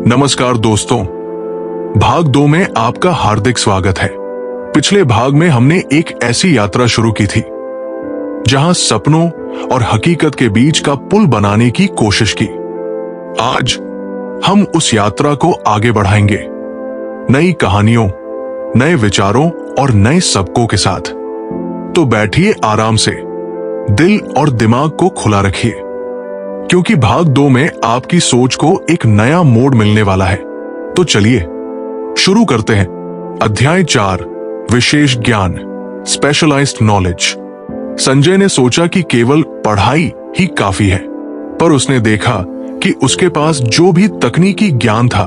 नमस्कार दोस्तों, भाग 2 में आपका हार्दिक स्वागत है। पिछले भाग में हमने एक ऐसी यात्रा शुरू की थी जहां सपनों और हकीकत के बीच का पुल बनाने की कोशिश की। आज हम उस यात्रा को आगे बढ़ाएंगे, नई कहानियों, नए विचारों और नए सबकों के साथ। तो बैठिए आराम से, दिल और दिमाग को खुला रखिए, क्योंकि भाग 2 में आपकी सोच को एक नया मोड़ मिलने वाला है। तो चलिए शुरू करते हैं। अध्याय 4, विशेष ज्ञान, स्पेशलाइज्ड नॉलेज। संजय ने सोचा कि केवल पढ़ाई ही काफी है, पर उसने देखा कि उसके पास जो भी तकनीकी ज्ञान था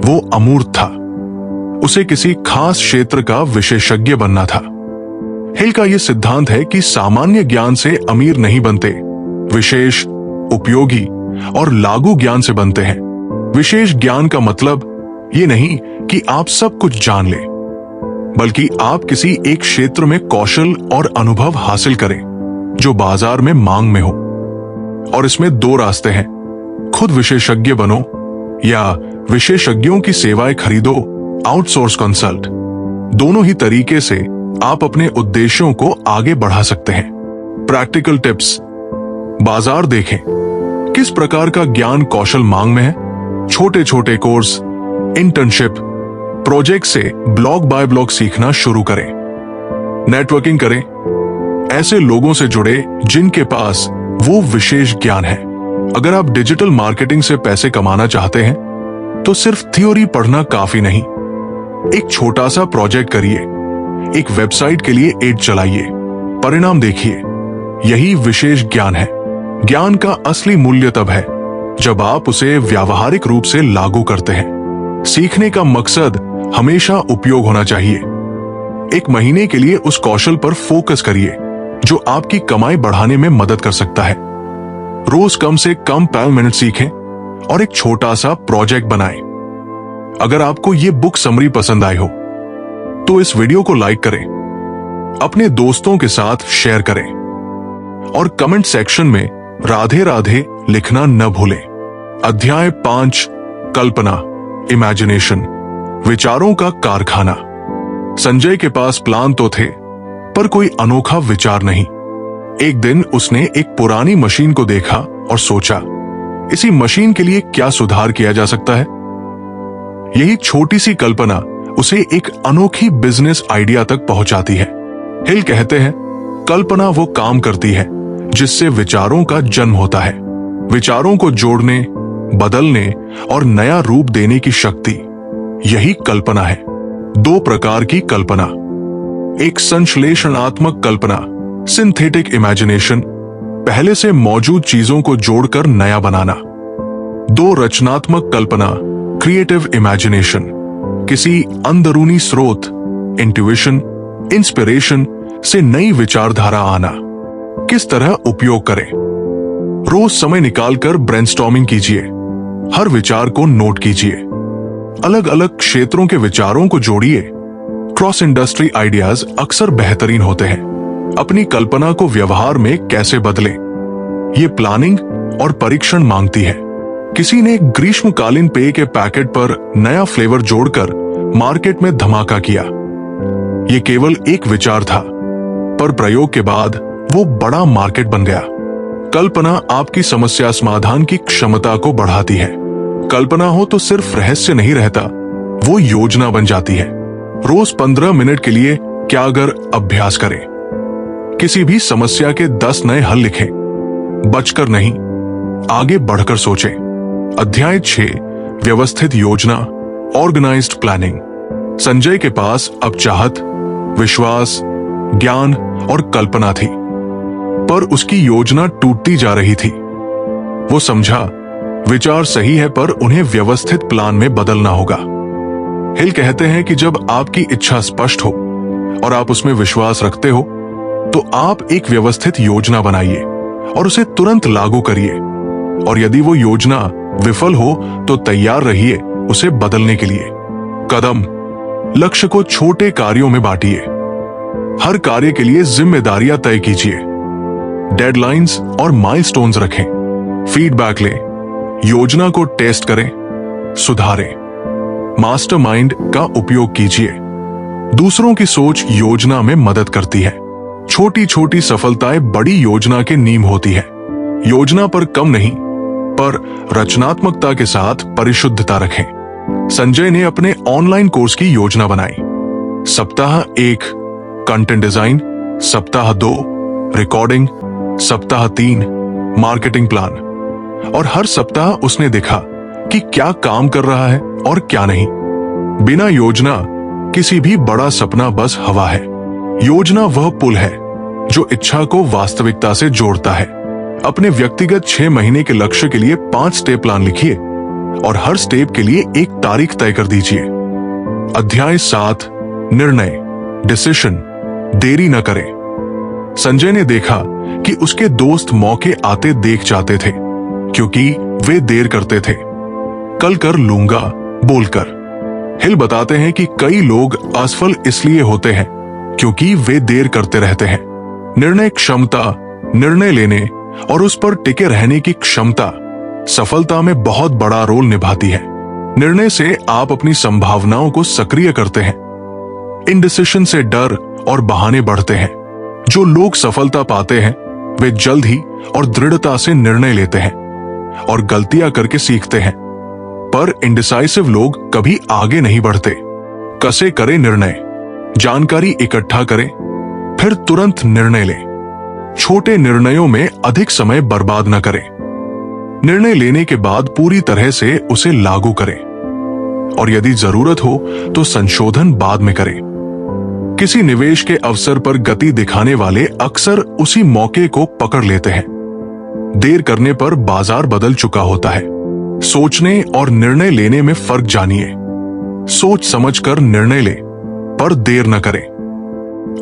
वो अमूर्त था। उसे किसी खास क्षेत्र का विशेषज्ञ बनना था। हिल का यह सिद्धांत है कि सामान्य ज्ञान से अमीर नहीं बनते, विशेष, उपयोगी और लागू ज्ञान से बनते हैं। विशेष ज्ञान का मतलब ये नहीं कि आप सब कुछ जान लें, बल्कि आप किसी एक क्षेत्र में कौशल और अनुभव हासिल करें जो बाजार में मांग में हो। और इसमें 2 रास्ते हैं, खुद विशेषज्ञ बनो या विशेषज्ञों की सेवाएं खरीदो, आउटसोर्स कंसल्ट। दोनों ही तरीके से आप अपने उद्देश्यों को आगे बढ़ा सकते हैं। Practical tips. बाजार देखें, किस प्रकार का ज्ञान कौशल मांग में है। छोटे छोटे कोर्स, इंटर्नशिप, प्रोजेक्ट से ब्लॉक बाय ब्लॉक सीखना शुरू करें। नेटवर्किंग करें, ऐसे लोगों से जुड़े जिनके पास वो विशेष ज्ञान है। अगर आप डिजिटल मार्केटिंग से पैसे कमाना चाहते हैं तो सिर्फ थ्योरी पढ़ना काफी नहीं। एक छोटा सा प्रोजेक्ट करिए, एक वेबसाइट के लिए एड चलाइए, परिणाम देखिए। यही विशेष ज्ञान है। ज्ञान का असली मूल्य तब है जब आप उसे व्यावहारिक रूप से लागू करते हैं। सीखने का मकसद हमेशा उपयोग होना चाहिए। 1 महीने के लिए उस कौशल पर फोकस करिए जो आपकी कमाई बढ़ाने में मदद कर सकता है। रोज कम से कम 5 मिनट सीखें और एक छोटा सा प्रोजेक्ट बनाएं। अगर आपको ये बुक समरी पसंद आई हो तो इस वीडियो को लाइक करें, अपने दोस्तों के साथ शेयर करें और कमेंट सेक्शन में राधे राधे लिखना न भूलें। अध्याय 5, कल्पना, इमेजिनेशन, विचारों का कारखाना। संजय के पास प्लान तो थे, पर कोई अनोखा विचार नहीं। एक दिन उसने एक पुरानी मशीन को देखा और सोचा, इसी मशीन के लिए क्या सुधार किया जा सकता है। यही छोटी सी कल्पना उसे एक अनोखी बिजनेस आइडिया तक पहुंचाती है। हिल कहते हैं, कल्पना वो काम करती है जिससे विचारों का जन्म होता है। विचारों को जोड़ने, बदलने और नया रूप देने की शक्ति, यही कल्पना है। 2 प्रकार की कल्पना, एक संश्लेषणात्मक कल्पना, सिंथेटिक इमेजिनेशन, पहले से मौजूद चीजों को जोड़कर नया बनाना। 2 रचनात्मक कल्पना, क्रिएटिव इमेजिनेशन, किसी अंदरूनी स्रोत, इंट्यूशन, इंस्पिरेशन से नई विचारधारा आना। किस तरह उपयोग करें? रोज समय निकालकर ब्रेनस्टॉर्मिंग कीजिए, हर विचार को नोट कीजिए, अलग अलग क्षेत्रों के विचारों को जोड़िए। क्रॉस इंडस्ट्री आइडियाज अक्सर बेहतरीन होते हैं। अपनी कल्पना को व्यवहार में कैसे बदलें, ये प्लानिंग और परीक्षण मांगती है। किसी ने ग्रीष्मकालीन पेय के पैकेट पर नया फ्लेवर जोड़कर मार्केट में धमाका किया। ये केवल एक विचार था, पर प्रयोग के बाद वो बड़ा मार्केट बन गया। कल्पना आपकी समस्या समाधान की क्षमता को बढ़ाती है। कल्पना हो तो सिर्फ रहस्य नहीं रहता, वो योजना बन जाती है। रोज 15 मिनट के लिए क्या अगर अभ्यास करें। किसी भी समस्या के 10 नए हल लिखें, बचकर नहीं, आगे बढ़कर सोचें। अध्याय 6, व्यवस्थित योजना, ऑर्गेनाइज्ड प्लानिंग। संजय के पास अब चाहत, विश्वास, ज्ञान और कल्पना थी, पर उसकी योजना टूटती जा रही थी। वो समझा, विचार सही है, पर उन्हें व्यवस्थित प्लान में बदलना होगा। हिल कहते हैं कि जब आपकी इच्छा स्पष्ट हो और आप उसमें विश्वास रखते हो तो आप एक व्यवस्थित योजना बनाइए और उसे तुरंत लागू करिए। और यदि वो योजना विफल हो तो तैयार रहिए उसे बदलने के लिए। कदम, लक्ष्य को छोटे कार्यों में बांटिए, हर कार्य के लिए जिम्मेदारियां तय कीजिए, डेडलाइंस और माइलस्टोन्स रखें, फीडबैक लें, योजना को टेस्ट करें, सुधारें। मास्टरमाइंड का उपयोग कीजिए। दूसरों की सोच योजना में मदद करती है। छोटी छोटी सफलताएं बड़ी योजना के नींव होती है। योजना पर कम नहीं, पर रचनात्मकता के साथ परिशुद्धता रखें। संजय ने अपने ऑनलाइन कोर्स की योजना बनाई। सप्ताह 1 कंटेंट डिजाइन, सप्ताह 2 रिकॉर्डिंग, सप्ताह 3 मार्केटिंग प्लान। और हर सप्ताह उसने देखा कि क्या काम कर रहा है और क्या नहीं। बिना योजना किसी भी बड़ा सपना बस हवा है। योजना वह पुल है जो इच्छा को वास्तविकता से जोड़ता है। अपने व्यक्तिगत 6 महीने के लक्ष्य के लिए 5 स्टेप प्लान लिखिए और हर स्टेप के लिए एक तारीख तय कर दीजिए। अध्याय 7 निर्णय, डिसीजन। देरी न करें। संजय ने देखा कि उसके दोस्त मौके आते देख जाते थे क्योंकि वे देर करते थे। कल कर लूंगा बोलकर। हिल बताते हैं कि कई लोग असफल इसलिए होते हैं क्योंकि वे देर करते रहते हैं। निर्णय क्षमता, निर्णय लेने और उस पर टिके रहने की क्षमता सफलता में बहुत बड़ा रोल निभाती है। निर्णय से आप अपनी संभावनाओं को सक्रिय करते हैं। इनडिसिशन से डर और बहाने बढ़ते हैं। जो लोग सफलता पाते हैं वे जल्द ही और दृढ़ता से निर्णय लेते हैं और गलतियां करके सीखते हैं। पर इंडिसाइसिव लोग कभी आगे नहीं बढ़ते। कैसे करें निर्णय? जानकारी इकट्ठा करें, फिर तुरंत निर्णय लें। छोटे निर्णयों में अधिक समय बर्बाद न करें। निर्णय लेने के बाद पूरी तरह से उसे लागू करें और यदि जरूरत हो तो संशोधन बाद में करें। किसी निवेश के अवसर पर गति दिखाने वाले अक्सर उसी मौके को पकड़ लेते हैं। देर करने पर बाजार बदल चुका होता है। सोचने और निर्णय लेने में फर्क जानिए। सोच समझकर निर्णय लें, पर देर न करें।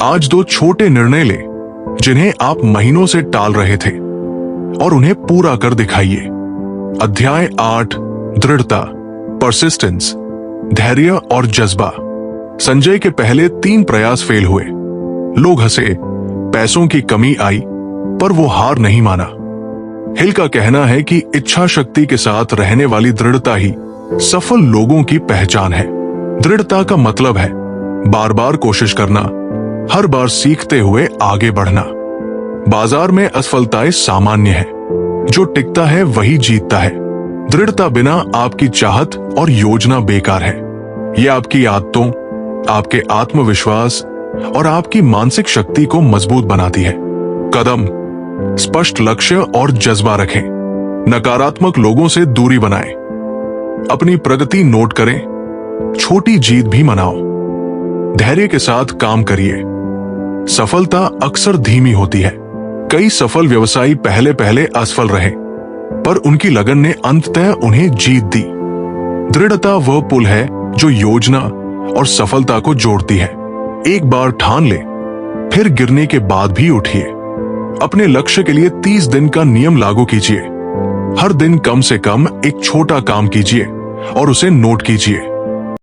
आज 2 छोटे निर्णय लें जिन्हें आप महीनों से टाल रहे थे और उन्हें पूरा कर दिखाइए। अध्याय 8 दृढ़ता, परसिस्टेंस, धैर्य और जज्बा। संजय के पहले 3 प्रयास फेल हुए। लोग हंसे, पैसों की कमी आई, पर वो हार नहीं माना। हिल का कहना है कि इच्छा शक्ति के साथ रहने वाली दृढ़ता ही सफल लोगों की पहचान है। दृढ़ता का मतलब है बार बार कोशिश करना, हर बार सीखते हुए आगे बढ़ना। बाजार में असफलताएं सामान्य है। जो टिकता है वही जीतता है। दृढ़ता बिना आपकी चाहत और योजना बेकार है। यह आपकी आदतों, आपके आत्मविश्वास और आपकी मानसिक शक्ति को मजबूत बनाती है। कदम, स्पष्ट लक्ष्य और जज्बा रखें। नकारात्मक लोगों से दूरी बनाएं। अपनी प्रगति नोट करें, छोटी जीत भी मनाओ। धैर्य के साथ काम करिए। सफलता अक्सर धीमी होती है। कई सफल व्यवसायी पहले पहले असफल रहे, पर उनकी लगन ने अंततः उन्हें जीत दी। दृढ़ता वह पुल है जो योजना और सफलता को जोड़ती है। एक बार ठान ले, फिर गिरने के बाद भी उठिए। अपने लक्ष्य के लिए 30 दिन का नियम लागू कीजिए। हर दिन कम से कम एक छोटा काम कीजिए और उसे नोट कीजिए।